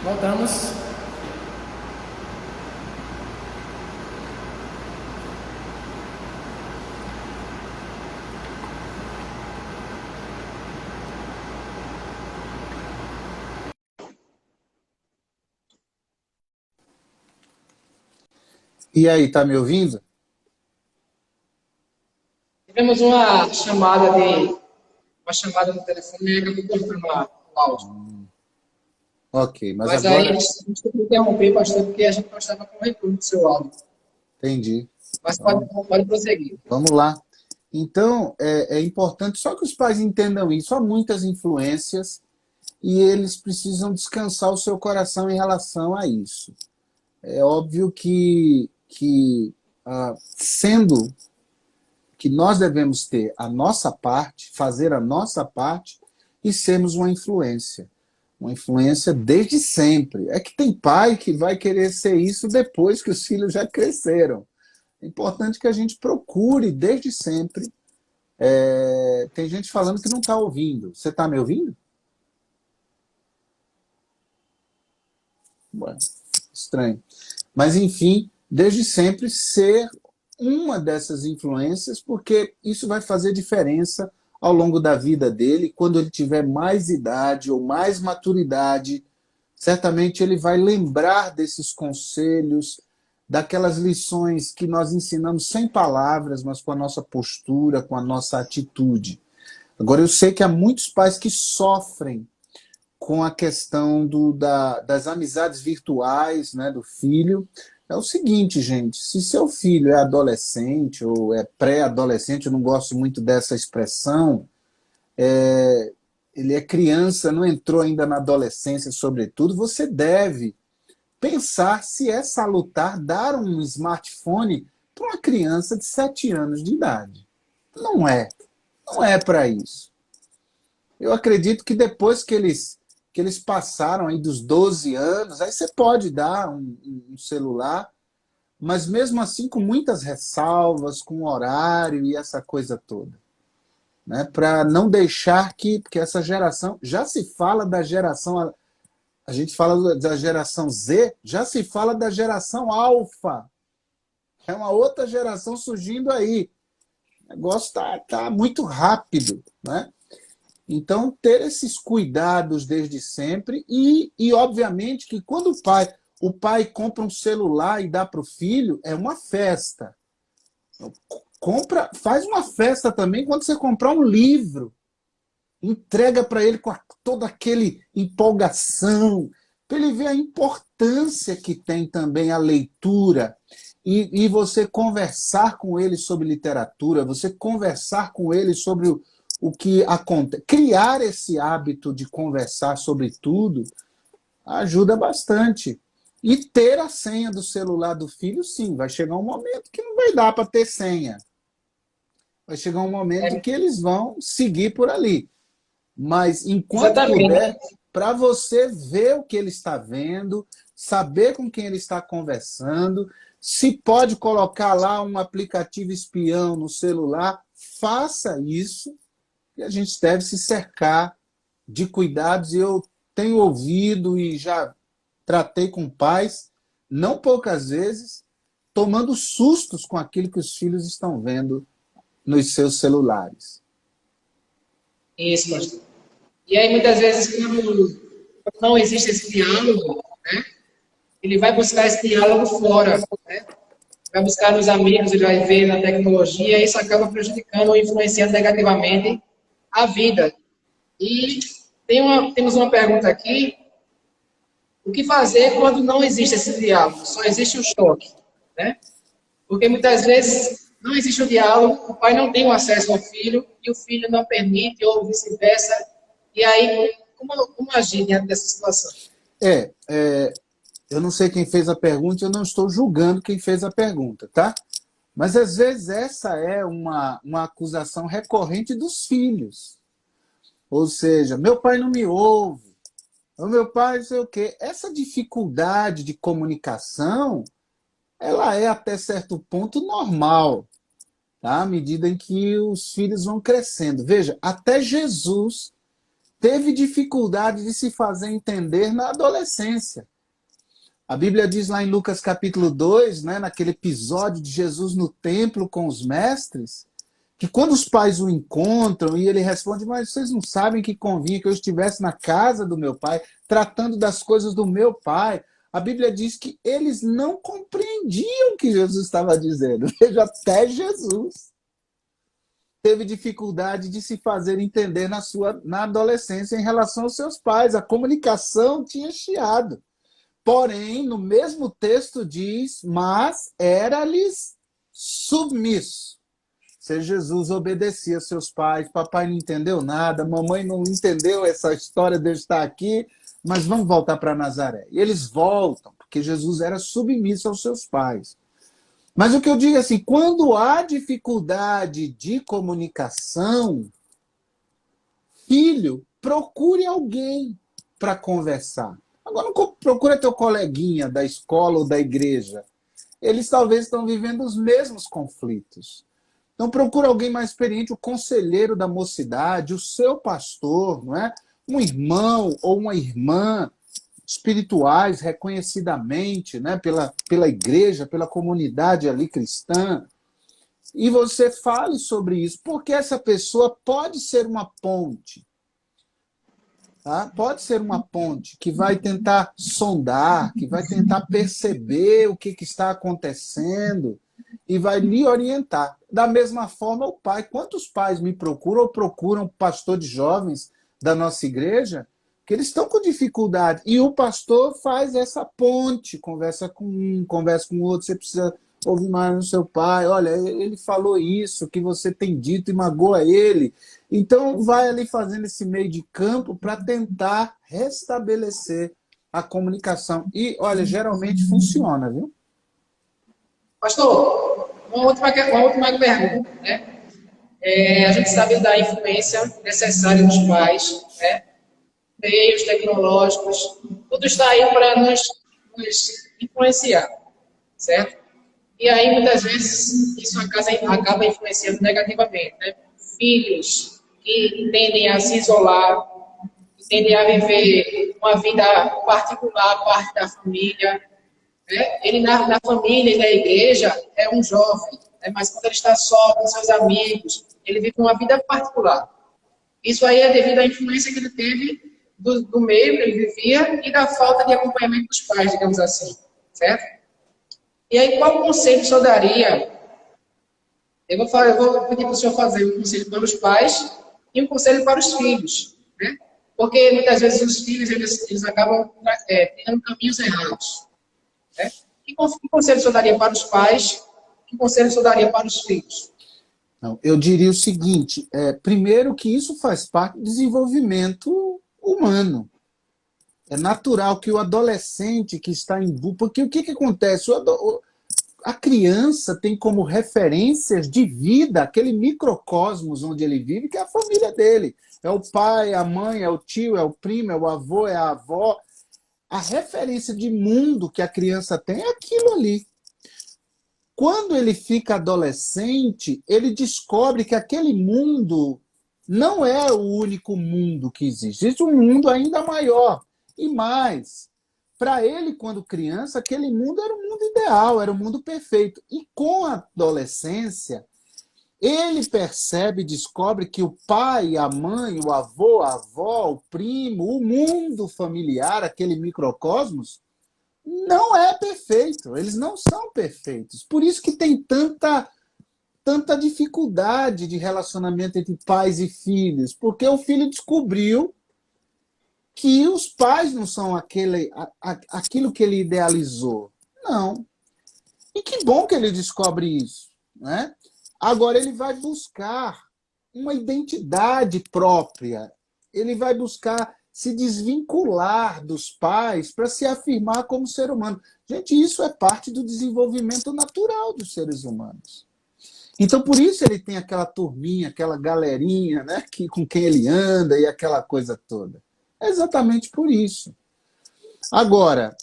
Voltamos. E aí, tá me ouvindo? Tivemos uma chamada no telefone e acabou cortando o áudio. Ok, mas Mas aí a agora gente tem que interromper, pastor, porque a gente não estava com o retorno do seu áudio. entendi. Mas Então, pode prosseguir. vamos lá. Então, é importante só que os pais entendam isso. Há muitas influências e eles precisam descansar o seu coração em relação a isso. É óbvio que sendo que nós devemos ter a nossa parte, fazer a nossa parte e sermos uma influência. Uma influência desde sempre. É que tem pai que vai querer ser isso depois que os filhos já cresceram. É importante que a gente procure desde sempre. Tem gente falando que não está ouvindo. Você está me ouvindo? Bueno, estranho. Mas, enfim, desde sempre ser uma dessas influências, porque isso vai fazer diferença ao longo da vida dele. Quando ele tiver mais idade ou mais maturidade, certamente ele vai lembrar desses conselhos, daquelas lições que nós ensinamos sem palavras, mas com a nossa postura, com a nossa atitude. Agora, eu sei que há muitos pais que sofrem com a questão das amizades virtuais, né, do filho. É o seguinte, gente, se seu filho é adolescente ou é pré-adolescente, eu não gosto muito dessa expressão, ele é criança, não entrou ainda na adolescência, sobretudo, você deve pensar se é salutar dar um smartphone para uma criança de 7 anos de idade. Não é. Não é para isso. Eu acredito que depois que eles passaram aí dos 12 anos, aí você pode dar um celular, mas mesmo assim com muitas ressalvas, com horário e essa coisa toda. Né? Para não deixar porque essa geração, já se fala da geração, a gente fala da geração Z, já se fala da geração alfa. É uma outra geração surgindo aí. O negócio está muito rápido, né? Então, ter esses cuidados desde sempre obviamente, que quando o pai compra um celular e dá para o filho, é uma festa. Faz uma festa também quando você comprar um livro. Entrega para ele com toda aquele empolgação, para ele ver a importância que tem também a leitura e você conversar com ele sobre literatura, você conversar com ele sobre o que acontece. Criar esse hábito de conversar sobre tudo ajuda bastante. E ter a senha do celular do filho, sim, vai chegar um momento que não vai dar para ter senha. Vai chegar um momento É, que eles vão seguir por ali. Mas, enquanto exatamente. puder, para você ver o que ele está vendo, saber com quem ele está conversando, se pode colocar lá um aplicativo espião no celular, faça isso, e a gente deve se cercar de cuidados. E eu tenho ouvido e já tratei com pais, não poucas vezes, tomando sustos com aquilo que os filhos estão vendo nos seus celulares. Isso, pastor. E aí, muitas vezes, quando não existe esse diálogo, né, ele vai buscar esse diálogo fora, né? Vai buscar nos amigos, ele vai ver na tecnologia, e isso acaba prejudicando ou influenciando negativamente a vida. E temos uma pergunta aqui: o que fazer quando não existe esse diálogo? Só existe o choque, né? Porque muitas vezes não existe o diálogo, o pai não tem o acesso ao filho e o filho não permite, ou vice-versa. E aí, como agir diante dessa situação? Eu não sei quem fez a pergunta, eu não estou julgando quem fez a pergunta, tá? Mas às vezes essa é uma acusação recorrente dos filhos. Ou seja, meu pai não me ouve, o meu pai não sei o quê. Essa dificuldade de comunicação, ela é até certo ponto normal, tá? À medida em que os filhos vão crescendo. Veja, até Jesus teve dificuldade de se fazer entender na adolescência. A Bíblia diz lá em Lucas capítulo 2, né, naquele episódio de Jesus no templo com os mestres, que quando os pais o encontram e ele responde, mas vocês não sabem que convinha que eu estivesse na casa do meu pai, tratando das coisas do meu pai. A Bíblia diz que eles não compreendiam o que Jesus estava dizendo. Veja, até Jesus teve dificuldade de se fazer entender na adolescência em relação aos seus pais. A comunicação tinha chiado. Porém, no mesmo texto diz, mas era-lhes submisso. Se Jesus obedecia a seus pais, papai não entendeu nada, mamãe não entendeu essa história de eu estar aqui, mas vamos voltar para Nazaré. E eles voltam, porque Jesus era submisso aos seus pais. Mas o que eu digo é assim, quando há dificuldade de comunicação, filho, procure alguém para conversar. Agora não procura teu coleguinha da escola ou da igreja. Eles talvez estão vivendo os mesmos conflitos. Então procura alguém mais experiente, o conselheiro da mocidade, o seu pastor, não é? Um irmão ou uma irmã espirituais reconhecidamente, né? pela igreja, pela comunidade ali cristã. E você fale sobre isso, porque essa pessoa pode ser uma ponte. Tá? Pode ser uma ponte que vai tentar sondar, que vai tentar perceber o que está acontecendo e vai lhe orientar. Da mesma forma, o pai. Quantos pais me procuram ou procuram pastor de jovens da nossa igreja que eles estão com dificuldade e o pastor faz essa ponte, conversa com um, conversa com o outro, você precisa ouvir mais no seu pai, olha, ele falou isso que você tem dito e magoa ele. Então, vai ali fazendo esse meio de campo para tentar restabelecer a comunicação. E, olha, geralmente funciona, viu? Pastor, uma última pergunta, né? A gente sabe da influência necessária dos pais, né? Meios tecnológicos, tudo está aí para nos influenciar, certo? E aí, muitas vezes, isso acaba influenciando negativamente, né? Filhos que tendem a se isolar, que tendem a viver uma vida particular, parte da família, né? Ele, na família e na igreja, é um jovem, né? Mas quando ele está só com seus amigos, ele vive uma vida particular. Isso aí é devido à influência que ele teve do meio que ele vivia e da falta de acompanhamento dos pais, digamos assim, certo? E aí, qual conselho o senhor daria? Eu vou pedir para o senhor fazer um conselho para os pais e um conselho para os filhos, né? Porque muitas vezes os filhos eles acabam tendo caminhos errados. Né? Que conselho o senhor daria para os pais? Que conselho o senhor daria para os filhos? Não, eu diria o seguinte, primeiro que isso faz parte do desenvolvimento humano. É natural que o adolescente que está em busca... Porque o que acontece? A criança tem como referências de vida aquele microcosmos onde ele vive, que é a família dele. É o pai, a mãe, é o tio, é o primo, é o avô, é a avó. A referência de mundo que a criança tem é aquilo ali. Quando ele fica adolescente, ele descobre que aquele mundo não é o único mundo que existe. Existe um mundo ainda maior. E mais, para ele, quando criança, aquele mundo era o mundo ideal, era o mundo perfeito. E com a adolescência, ele percebe, descobre que o pai, a mãe, o avô, a avó, o primo, o mundo familiar, aquele microcosmos, não é perfeito. Eles não são perfeitos. Por isso que tem tanta dificuldade de relacionamento entre pais e filhos, porque o filho descobriu que os pais não são aquilo que ele idealizou. Não. E que bom que ele descobre isso, né? Agora ele vai buscar uma identidade própria. Ele vai buscar se desvincular dos pais para se afirmar como ser humano. Gente, isso é parte do desenvolvimento natural dos seres humanos. Então, por isso ele tem aquela turminha, aquela galerinha, né, com quem ele anda e aquela coisa toda. É exatamente por isso. Agora,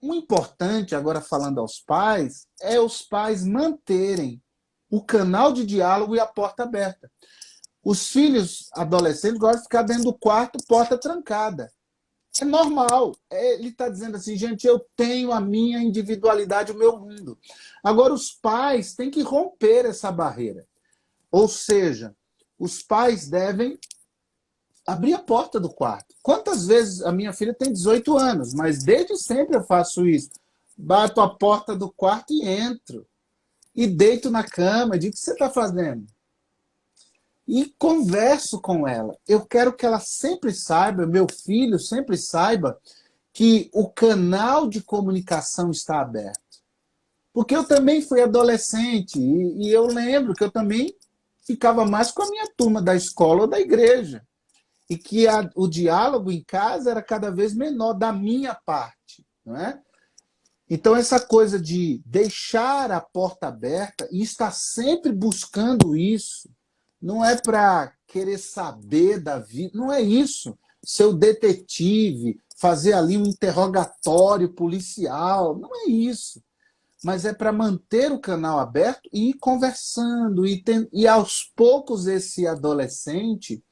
o importante, agora falando aos pais, é os pais manterem o canal de diálogo e a porta aberta. Os filhos adolescentes gostam de ficar dentro do quarto, porta trancada. É normal. Ele está dizendo assim, gente, eu tenho a minha individualidade, o meu mundo. Agora, os pais têm que romper essa barreira. Ou seja, os pais devem abrir a porta do quarto. Quantas vezes a minha filha tem 18 anos, mas desde sempre eu faço isso. Bato a porta do quarto e entro. E deito na cama, digo, o que você está fazendo? E converso com ela. Eu quero que ela sempre saiba, meu filho sempre saiba, que o canal de comunicação está aberto. Porque eu também fui adolescente e eu lembro que eu também ficava mais com a minha turma da escola ou da igreja. E que o diálogo em casa era cada vez menor da minha parte. Não é? Então, essa coisa de deixar a porta aberta e estar sempre buscando isso, não é para querer saber da vida, não é isso. Ser o detetive, fazer ali um interrogatório policial, não é isso. Mas é para manter o canal aberto e ir conversando. E aos poucos esse adolescente,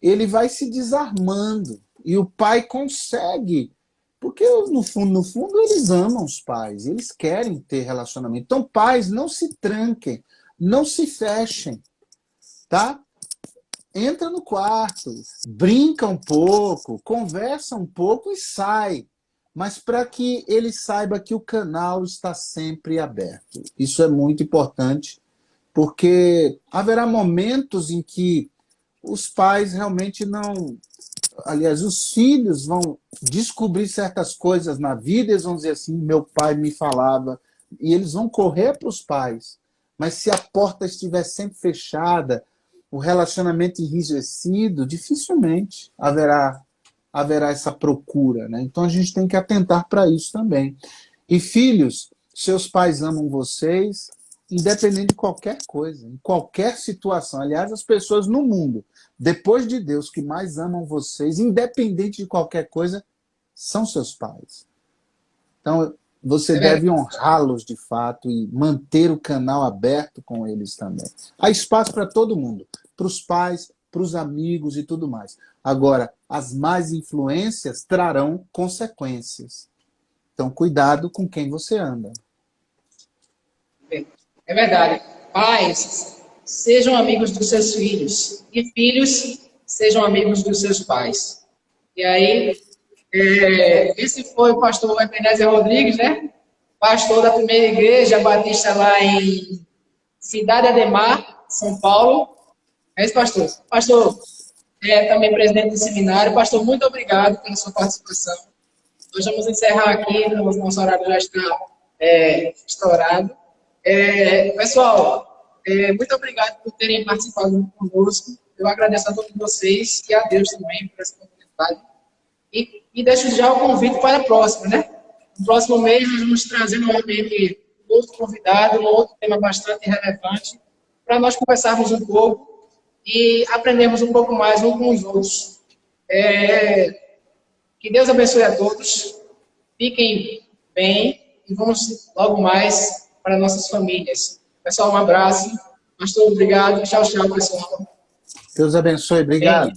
ele vai se desarmando. E o pai consegue. Porque no fundo, eles amam os pais. Eles querem ter relacionamento. Então, pais, não se tranquem. Não se fechem. Tá? Entra no quarto, brinca um pouco, conversa um pouco e sai. Mas para que ele saiba que o canal está sempre aberto. Isso é muito importante, porque haverá momentos em que os pais realmente não... Aliás, os filhos vão descobrir certas coisas na vida, eles vão dizer assim, meu pai me falava, e eles vão correr para os pais. Mas se a porta estiver sempre fechada, o relacionamento enrijecido, dificilmente haverá essa procura. Né? Então a gente tem que atentar para isso também. E filhos, seus pais amam vocês, independente de qualquer coisa, em qualquer situação. Aliás, as pessoas no mundo, depois de Deus, que mais amam vocês, independente de qualquer coisa, são seus pais. Então, você deve honrá-los de fato e manter o canal aberto com eles também. Há espaço para todo mundo, para os pais, para os amigos e tudo mais. Agora, as más influências trarão consequências. Então, cuidado com quem você anda. É verdade. Pais, sejam amigos dos seus filhos. E filhos, sejam amigos dos seus pais. E aí, esse foi o pastor Ebenezer Rodrigues, né? Pastor da primeira igreja batista lá em Cidade Ademar, São Paulo. É isso, pastor? Pastor, também presidente do seminário. Pastor, muito obrigado pela sua participação. Nós vamos encerrar aqui, nosso horário já está estourado. Pessoal, muito obrigado por terem participado conosco. Eu agradeço a todos vocês e a Deus também por essa oportunidade. E deixo já o convite para a próxima, né? No próximo mês nós vamos trazer novamente outro convidado, um outro tema bastante relevante, para nós conversarmos um pouco e aprendermos um pouco mais uns com os outros. Que Deus abençoe a todos. Fiquem bem e vamos logo mais para nossas famílias. Pessoal, um abraço. Pastor, obrigado. Tchau, tchau, pessoal. Deus abençoe. Obrigado.